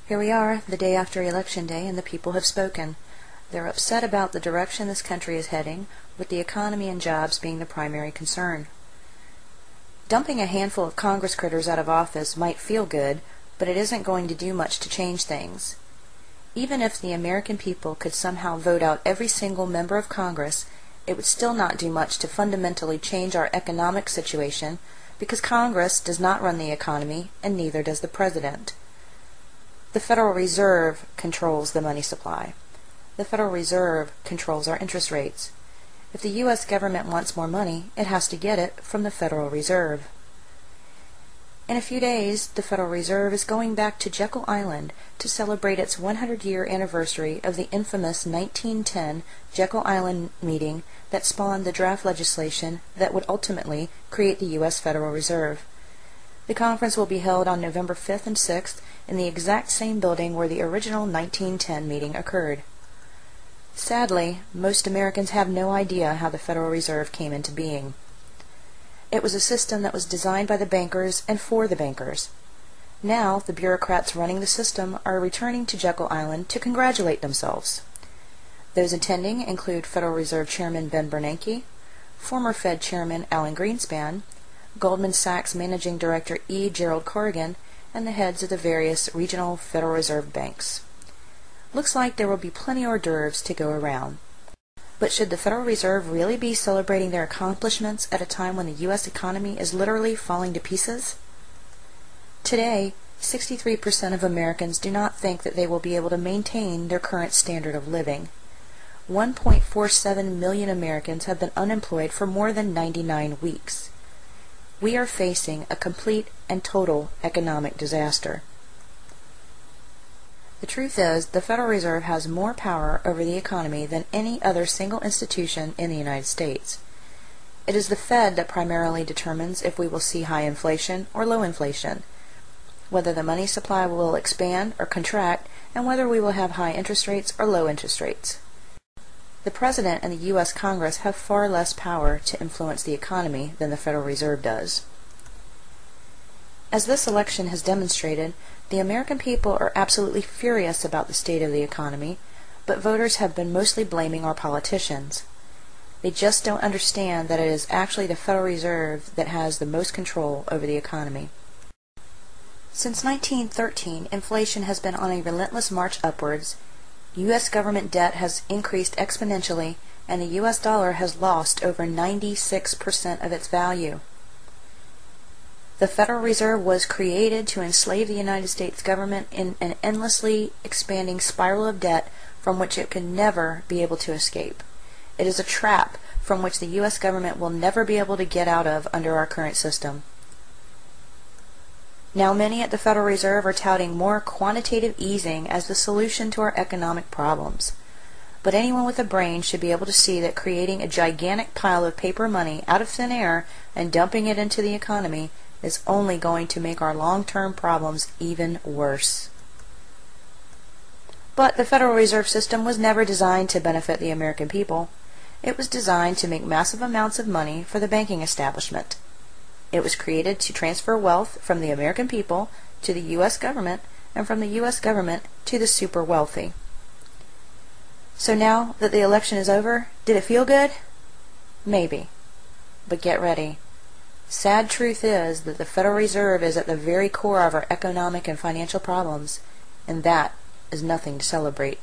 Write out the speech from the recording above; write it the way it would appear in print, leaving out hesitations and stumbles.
Here we are, the day after Election Day, and the people have spoken. They're upset about the direction this country is heading, with the economy and jobs being the primary concern. Dumping a handful of Congress critters out of office might feel good, but it isn't going to do much to change things. Even if the American people could somehow vote out every single member of Congress, it would still not do much to fundamentally change our economic situation, because Congress does not run the economy, and neither does the President. The Federal Reserve controls the money supply. The Federal Reserve controls our interest rates. If the U.S. government wants more money, it has to get it from the Federal Reserve. In a few days, the Federal Reserve is going back to Jekyll Island to celebrate its 100-year anniversary of the infamous 1910 Jekyll Island meeting that spawned the draft legislation that would ultimately create the U.S. Federal Reserve. The conference will be held on November 5th and 6th in the exact same building where the original 1910 meeting occurred. Sadly, most Americans have no idea how the Federal Reserve came into being. It was a system that was designed by the bankers and for the bankers. Now, the bureaucrats running the system are returning to Jekyll Island to congratulate themselves. Those attending include Federal Reserve Chairman Ben Bernanke, former Fed Chairman Alan Greenspan, Goldman Sachs Managing Director E. Gerald Corrigan, and the heads of the various regional Federal Reserve banks. Looks like there will be plenty hors d'oeuvres to go around. But should the Federal Reserve really be celebrating their accomplishments at a time when the U.S. economy is literally falling to pieces? Today, 63% of Americans do not think that they will be able to maintain their current standard of living. 1.47 million Americans have been unemployed for more than 99 weeks. We are facing a complete and total economic disaster. The truth is, the Federal Reserve has more power over the economy than any other single institution in the United States. It is the Fed that primarily determines if we will see high inflation or low inflation, whether the money supply will expand or contract, and whether we will have high interest rates or low interest rates. The President and the U.S. Congress have far less power to influence the economy than the Federal Reserve does. As this election has demonstrated, the American people are absolutely furious about the state of the economy, but voters have been mostly blaming our politicians. They just don't understand that it is actually the Federal Reserve that has the most control over the economy. Since 1913, inflation has been on a relentless march upwards. U.S. government debt has increased exponentially, and the U.S. dollar has lost over 96% of its value. The Federal Reserve was created to enslave the United States government in an endlessly expanding spiral of debt from which it can never be able to escape. It is a trap from which the U.S. government will never be able to get out of under our current system. Now many at the Federal Reserve are touting more quantitative easing as the solution to our economic problems. But anyone with a brain should be able to see that creating a gigantic pile of paper money out of thin air and dumping it into the economy is only going to make our long-term problems even worse. But the Federal Reserve System was never designed to benefit the American people. It was designed to make massive amounts of money for the banking establishment. It was created to transfer wealth from the American people to the U.S. government, and from the U.S. government to the super wealthy. So now that the election is over, did it feel good? Maybe. But get ready. Sad truth is that the Federal Reserve is at the very core of our economic and financial problems, and that is nothing to celebrate.